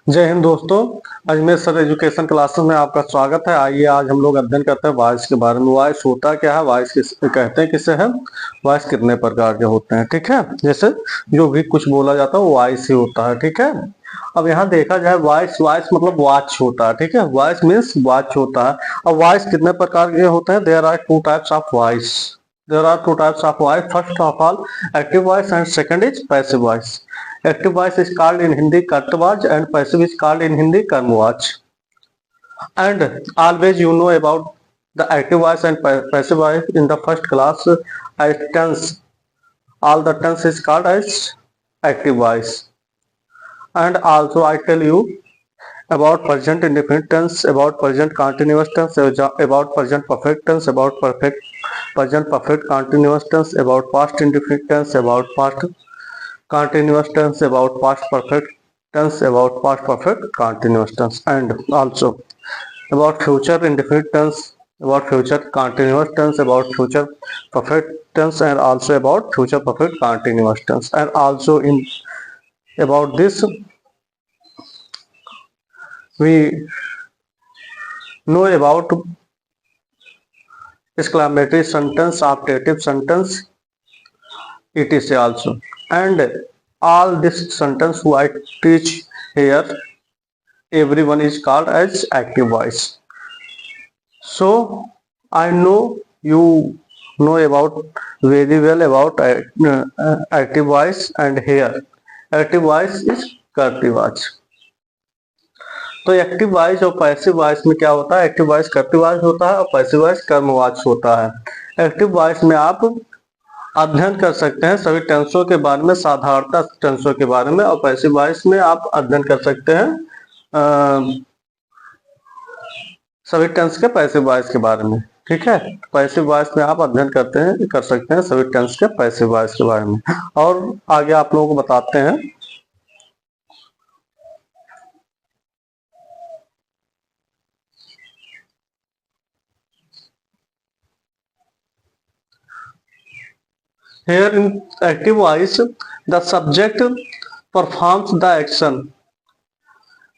जय हिंद दोस्तों। Ajmer sir education classes में आपका स्वागत है। आइए आज हम लोग अध्ययन करते हैं वॉइस के बारे में। वॉइस होता क्या है, वॉइस किस कहते हैं, किसे है, वॉइस कितने प्रकार के होते हैं। ठीक है, जैसे जो भी कुछ बोला जाता है वो वॉइस ही होता है। ठीक है, अब यहाँ देखा जाए वॉइस, वॉइस मतलब वॉच होता है। ठीक है, वॉइस मीन्स वॉच होता है। अब वॉइस कितने प्रकार के होते हैं? There are two types of voice. There are two types of voice. First of all active voice and second is passive voice. Active voice is called in Hindi Kartwaj and passive is called in Hindi Karmwaj. And always you know about the active voice and passive voice in the first class as tense. All the tense is called as active voice. And also I tell you about present indefinite tense, about present continuous tense, about present perfect tense, about present perfect continuous tense, about past indefinite tense, about past continuous tense, about past perfect tense, about past perfect continuous tense, and also about future indefinite tense, about future continuous tense, about future perfect tense, and also about future perfect continuous tense. And also in about this we know about exclamatory sentence, optative sentence, etc. also. And all this sentence who I teach here, everyone is called as active voice. So I know you know about very well about active voice, and here active voice is active voice. तो active voice और passive voice में क्या होता है? Active voice कर्टिव voice होता है और passive voice कर्म वॉइस होता है। एक्टिव वॉइस में आप अध्ययन कर सकते हैं सभी टेंसों के बारे में, साधारणता टेंसों के बारे में, और पैसिव वॉइस में आप अध्ययन कर सकते हैं सभी टेंस के पैसिव वॉइस के बारे में। ठीक है, पैसिव वॉइस में आप अध्ययन कर सकते हैं सभी टेंस के पैसिव वॉइस के बारे में। और आगे आप लोगों को बताते हैं। Here in active voice, the subject performs the action.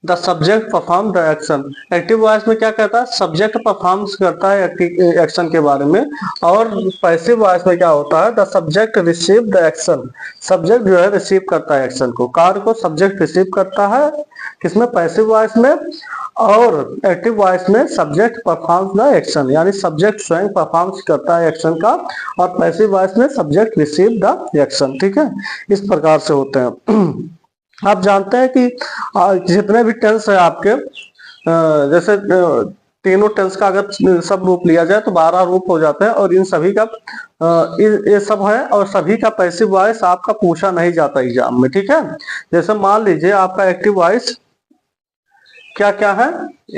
The subject perform the action. Active voice में क्या कहता है? सब्जेक्ट परफॉर्म्स करता है एक्शन के बारे में। और पैसिव वॉइस में क्या होता है? The subject receive the action. Subject जो है रिसीव करता है एक्शन को, कार्य को सब्जेक्ट रिसीव करता है। किसमें? पैसिव वॉइस में। और एक्टिव वॉइस में सब्जेक्ट परफॉर्म्स द एक्शन, यानी सब्जेक्ट स्वयं परफॉर्म्स करता है एक्शन का, और पैसिव वॉइस में सब्जेक्ट रिसीव द एक्शन। ठीक है, इस प्रकार से होते हैं। आप जानते हैं कि जितने भी टेंस है आपके, जैसे तीनों टेंस का अगर सब रूप लिया जाए तो 12 रूप हो जाते हैं, और इन सभी का ये सब है, और सभी का पैसिव वॉइस आपका पूछा नहीं जाता एग्जाम में। ठीक है, जैसे मान लीजिए आपका एक्टिव वॉइस क्या क्या है,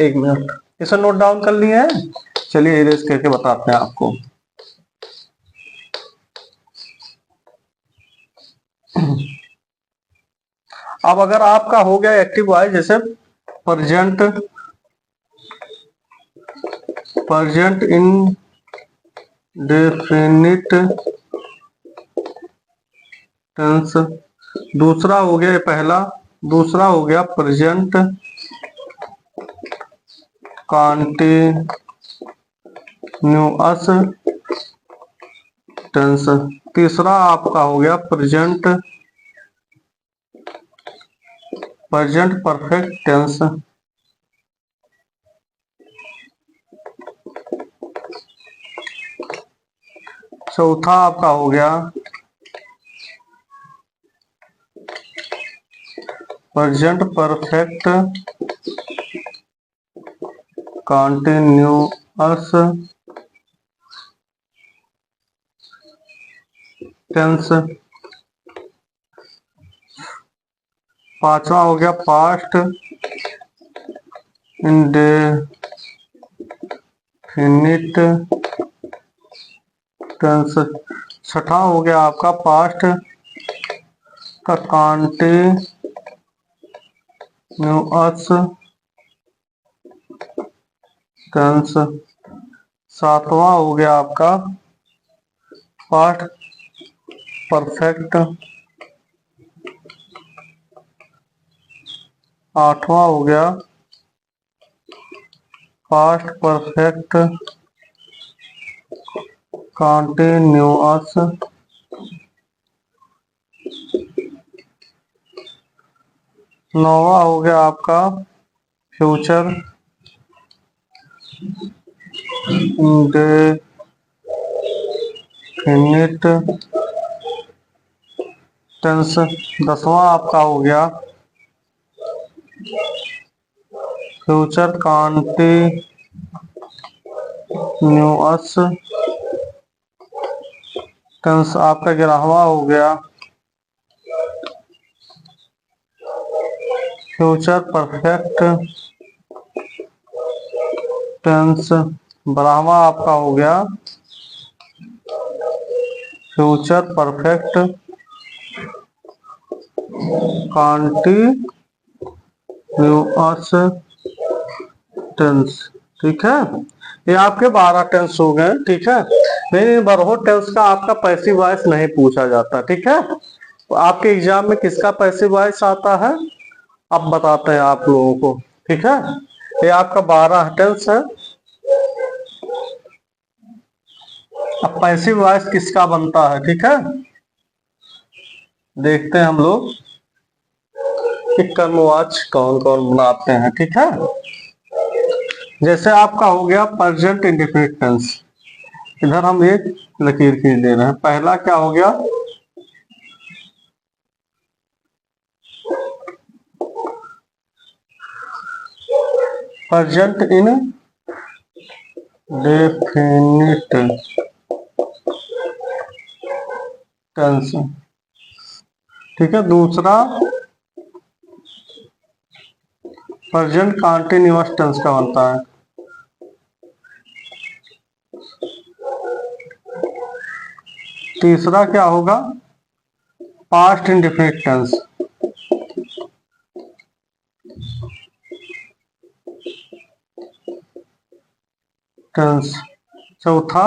एक मिनट इसे नोट डाउन कर लिए हैं। चलिए इरेज करके बताते हैं आपको। अब अगर आपका हो गया एक्टिव वॉइस, जैसे प्रेजेंट, प्रेजेंट इंडेफिनिट टेंस, दूसरा हो गया पहला, दूसरा हो गया प्रेजेंट कॉन्टिन्यूअस टेंस, तीसरा आपका हो गया प्रेजेंट परफेक्ट टेंस, चौथा आपका हो गया प्रेजेंट परफेक्ट कॉन्टिन्यूअस टेंस, पांचवा हो गया पास्ट इंडेफिनिट टेंस, छठा हो गया आपका पास्ट का कॉन्टिन्यूअस टेंस, सातवां हो गया आपका पास्ट परफेक्ट आठवां हो गया पास्ट परफेक्ट कॉन्टिन्यूअस। नौवां हो गया आपका फ्यूचर इंडेफिनिट टेंस। 10वां आपका हो गया फ्यूचर कॉन्टिन्यूअस टेंस। आपका 11वां हो गया फ्यूचर परफेक्ट टेंस। 12वां आपका हो गया फ्यूचर परफेक्ट कॉन्टिन्यूअस टेंस। ठीक है, ये आपके 12 टेंस हो गए। ठीक है, लेकिन 12 टेंस का आपका पैसिव वॉइस नहीं पूछा जाता। ठीक है, तो आपके एग्जाम में किसका पैसिव वॉइस आता है अब बताते हैं आप लोगों को। ठीक है, ये आपका 12 टेंस है। अब पैसिव वॉइस किसका बनता है, ठीक है, देखते हैं हम लोग कि कर्मवाच्य कौन कौन बनाते हैं। ठीक है, जैसे आपका हो गया प्रेजेंट इंडेफिनिट टेंस। इधर हम एक लकीर खींच दे रहे हैं। पहला क्या हो गया प्रेजेंट इन डेफिनिट टेंस। ठीक है, दूसरा प्रेजेंट कॉन्टिन्यूअस टेंस का बनता है। तीसरा क्या होगा पास्ट इंडेफिनिट टेंस। चौथा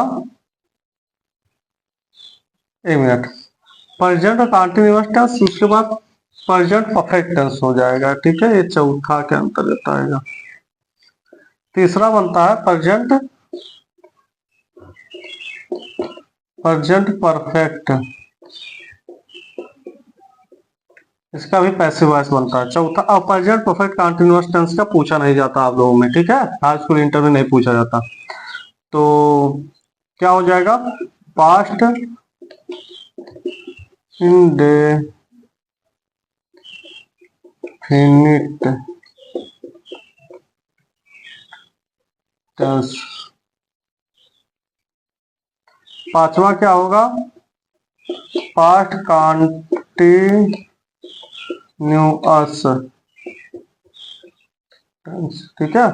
एक मिनट प्रेजेंट कॉन्टिन्यूअस टेंस, उसके बाद प्रेजेंट परफेक्ट टेंस हो जाएगा। ठीक है, ये चौथा के अंतर्गत आएगा। तीसरा बनता है प्रेजेंट परफेक्ट, इसका भी पैसिव वॉइस बनता है। चौथा अब प्रेजेंट परफेक्ट कंटीन्यूअस टेंस का पूछा नहीं जाता आप लोगों में। ठीक है, हाई स्कूल इंटर में नहीं पूछा जाता। तो क्या हो जाएगा पास्ट इंडेफिनिट टेंस। पांचवा क्या होगा पास्ट कंटीन्यूअस टेंस। ठीक है,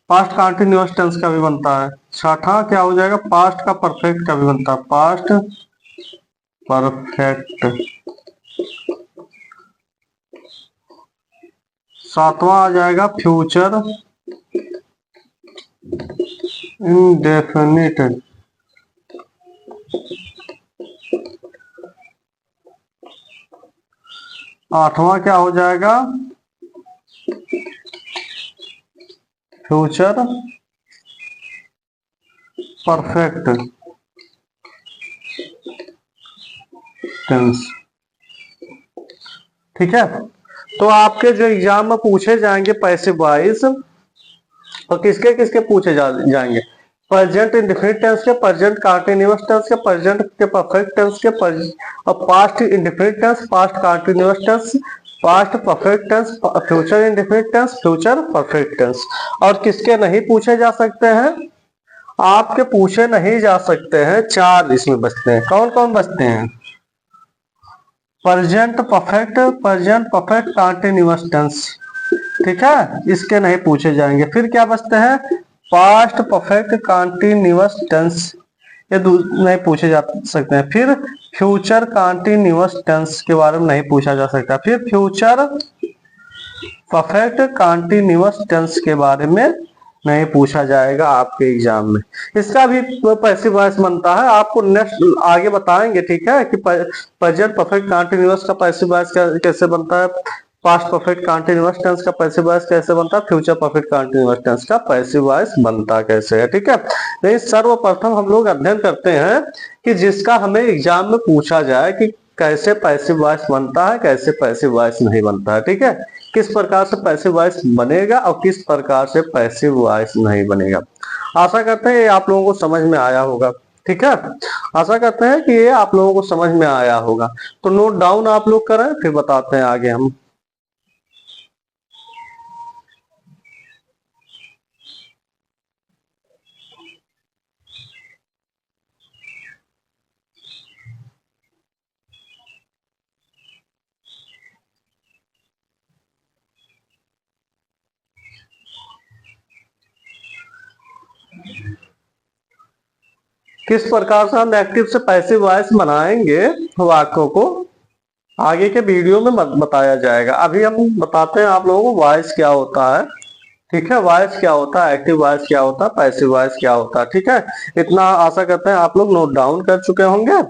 पास्ट कंटीन्यूअस टेंस का भी बनता है। छठा क्या हो जाएगा पास्ट का परफेक्ट का भी बनता है, पास्ट परफेक्ट। सातवां आ जाएगा फ्यूचर इंडेफिनिट। आठवां क्या हो जाएगा फ्यूचर परफेक्ट टेंस। ठीक है, तो आपके जो एग्जाम में पूछे जाएंगे पैसिव वॉइस तो किसके किसके पूछे जाएंगे प्रेजेंट इंडेफिनिट टेंस के, प्रेजेंट कंटीन्यूअस टेंस के, प्रेजेंट के परफेक्ट टेंस के, और past indefinite tense, past continuous tense, past perfect tense, future indefinite tense, future perfect tense. और किसके नहीं पूछे जा सकते हैं आपके पूछे नहीं जा सकते हैं चार इसमें बचते हैं। कौन कौन बचते हैं प्रेजेंट परफेक्ट कंटीन्यूअस टेंस। ठीक है, इसके नहीं पूछे जाएंगे। फिर क्या बचते हैं पास्ट परफेक्ट कंटीन्यूअस टेंस, ये नहीं पूछे जा सकते हैं। फिर फ्यूचर कंटीन्यूअस टेंस के बारे में नहीं पूछा जा सकता। फिर फ्यूचर परफेक्ट कंटीन्यूअस टेंस के बारे में नहीं पूछा जाएगा आपके एग्जाम में। इसका भी पैसिव वॉइस बनता है, आपको नेक्स्ट आगे बताएंगे। ठीक है, कि प्रेजेंट परफेक्ट कंटीन्यूअस का पैसिव वॉइस कैसे बनता है, पास्ट परफेक्ट कंटीन्यूअस टेंस का पैसिव वॉइस कैसे बनता है, फ्यूचर परफेक्ट कंटीन्यूअस टेंस का पैसिव वॉइस बनता कैसे है, ठीक है। लेकिन सर्वप्रथम हम लोग अध्ययन करते हैं कि जिसका हमें एग्जाम में पूछा जाए कि कैसे पैसिव वॉइस बनता है, कैसे पैसिव वॉइस नहीं बनता है, ठीक है। किस प्रकार से पैसिव वॉइस बनेगा और किस प्रकार से पैसिव वॉइस नहीं बनेगा। आशा करते हैं ये आप लोगों को समझ में आया होगा, ठीक है। आशा करते हैं कि ये आप लोगों को समझ में आया होगा। तो नोट डाउन आप लोग करें, फिर बताते हैं आगे हम। किस प्रकार से हम एक्टिव से पैसिव वॉइस बनाएंगे वाक्यों को आगे के वीडियो में बताया जाएगा। अभी हम बताते हैं आप लोगों को वॉइस क्या होता है, ठीक है। वॉइस क्या होता है, एक्टिव वॉइस क्या होता है, पैसिव वॉइस क्या होता है, ठीक है। इतना आशा करते हैं आप लोग नोट डाउन कर चुके होंगे।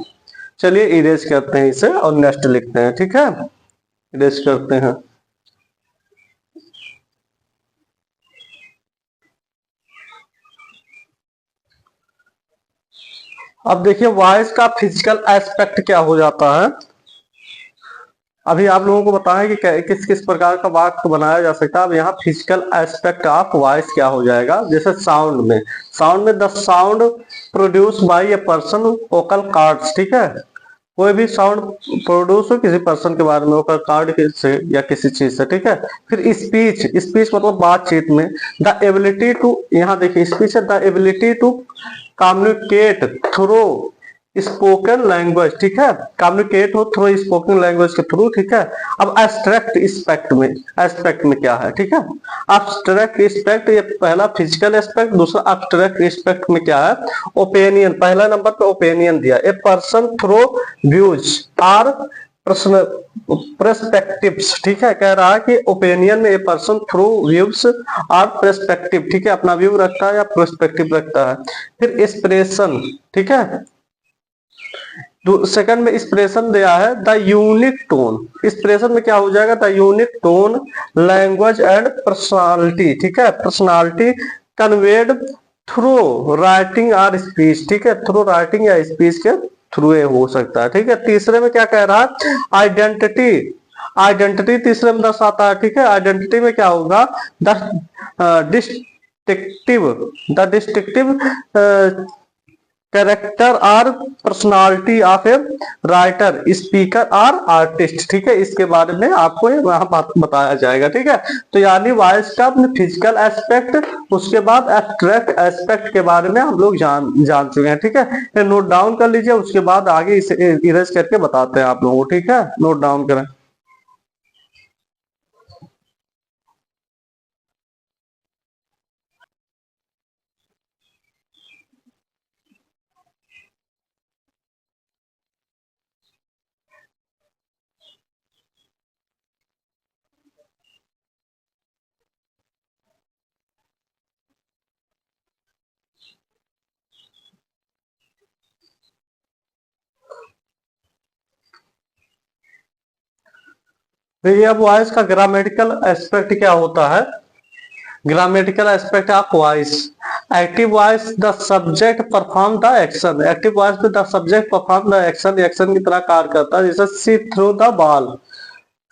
चलिए इरेज करते हैं इसे और नेक्स्ट लिखते हैं, ठीक है। इरेज करते हैं। अब देखिए वॉइस का फिजिकल एस्पेक्ट क्या हो जाता है। अभी आप लोगों को बताएं कि किस किस प्रकार का वाक्य बनाया जा सकता है। अब यहाँ फिजिकल एस्पेक्ट ऑफ वॉइस क्या हो जाएगा, जैसे साउंड में the sound produce by a person vocal cords, ठीक है। कोई भी साउंड प्रोड्यूस हो किसी पर्सन के बारे में वोकल कार्ड से या किसी चीज से, ठीक है। फिर स्पीच, स्पीच मतलब बातचीत में द एबिलिटी टू, यहाँ देखिए स्पीच है the ability to communicate through spoken language, ठीक है। कम्युनिकेट हो थ्रू स्पोकन लैंग्वेज के थ्रू, ठीक है। अब एब्स्ट्रैक्ट एस्पेक्ट में क्या है, ठीक है। एब्स्ट्रैक्ट एस्पेक्ट, ये पहला फिजिकल एस्पेक्ट, दूसरा एब्स्ट्रैक्ट एस्पेक्ट में क्या है, ओपिनियन। पहला नंबर पे ओपिनियन दिया, a person through views or perspectives, ठीक है। कह रहा है कि ओपिनियन में a person through views or perspective, ठीक है। अपना व्यू रखता है या पर्सपेक्टिव रखता है। फिर एक्सप्रेशन, ठीक है। सेकंड में एक्सप्रेशन दिया है द यूनिक टोन। एक्सप्रेशन में क्या हो जाएगा, the unique tone language and personality, ठीक है। पर्सनालिटी कन्वेड थ्रू राइटिंग और स्पीच, ठीक है। थ्रू राइटिंग या स्पीच के थ्रू हो सकता है, ठीक है। तीसरे में क्या कह रहा है, आइडेंटिटी तीसरे में दर्शाता है, ठीक है। आइडेंटिटी में क्या होगा, द डिस्टिंक्टिव कैरेक्टर और personality of a writer speaker और आर्टिस्ट, ठीक है। इसके बारे में आपको वहां बताया जाएगा, ठीक है। तो यानी वॉइस का फिजिकल एस्पेक्ट, उसके बाद एब्स्ट्रैक्ट एस्पेक्ट के बारे में हम लोग जान चुके हैं, ठीक है। नोट डाउन कर लीजिए, उसके बाद आगे इसे इरेज करके बताते हैं आप लोगों को, ठीक है। नोट डाउन करें। देखिए अब वॉइस का ग्रामेटिकल एस्पेक्ट क्या होता है। Grammatical aspect of voice, active voice the subject perform the action. Active voice में the subject perform the action, action की तरह कार्य करता है, जैसे she throw the ball,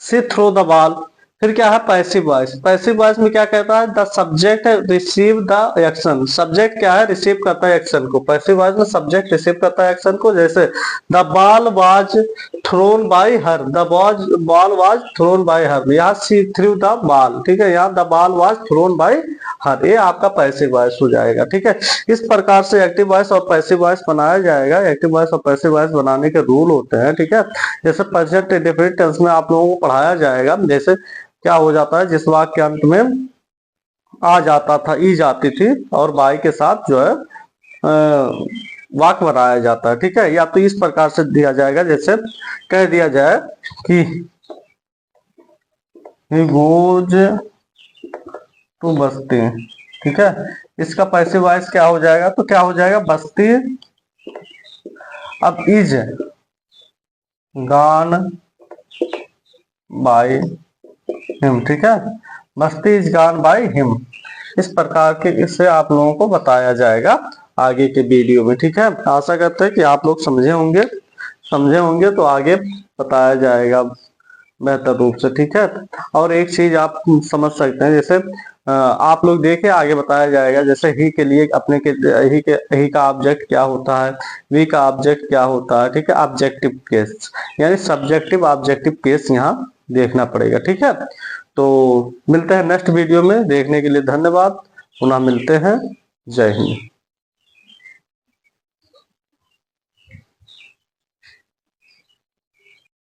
she throw the ball. फिर क्या है पैसिव वॉइस, पैसिव वॉइस में क्या कहता है, the subject receive the action. Subject क्या है, रिसीव करता है एक्शन को। पैसिव वॉइस में सब्जेक्ट रिसीव करता है एक्शन को, जैसे the ball was thrown bye her, the ball was thrown bye हर। यहाँ सी थ्रू द बॉल, ठीक है। यहाँ the ball was thrown bye हर, ये आपका पैसिव वॉइस हो जाएगा, ठीक है। इस प्रकार से एक्टिव वॉइस और पैसिव वॉइस बनाया जाएगा। एक्टिव वॉइस और पैसिव वॉइस बनाने के रूल होते हैं, ठीक है। जैसे प्रेजेंट इंडेफिनिट टेंस में आप लोगों को पढ़ाया जाएगा, जैसे क्या हो जाता है, जिस वाक्य के अंत में आ जाता था, ई जाती थी और बाई के साथ जो है वाक्य बनाया जाता है, ठीक है। या तो इस प्रकार से दिया जाएगा, जैसे कह दिया जाए कि ही गोज टू बस्ती, ठीक है। इसका पैसिव वॉइस क्या हो जाएगा, तो क्या हो जाएगा, बस्ती। अब इज गान बाय हिम, ठीक है। मस्ती इज गॉन बाय हिम, इस प्रकार के इससे आप लोगों को बताया जाएगा आगे के वीडियो में, ठीक है। आशा करते हैं कि आप लोग समझे होंगे तो आगे बताया जाएगा बेहतर रूप से, ठीक है। और एक चीज आप समझ सकते हैं, जैसे आप लोग देखिए आगे बताया जाएगा, जैसे ही के लिए अपने के ही का ऑब्जेक्ट क्या होता है, वी का ऑब्जेक्ट क्या होता है, ठीक है। ऑब्जेक्टिव केस यानी सब्जेक्टिव ऑब्जेक्टिव केस यहाँ देखना पड़ेगा, ठीक है। तो मिलते हैं नेक्स्ट वीडियो में, देखने के लिए धन्यवाद, पुनः मिलते हैं, जय हिंद।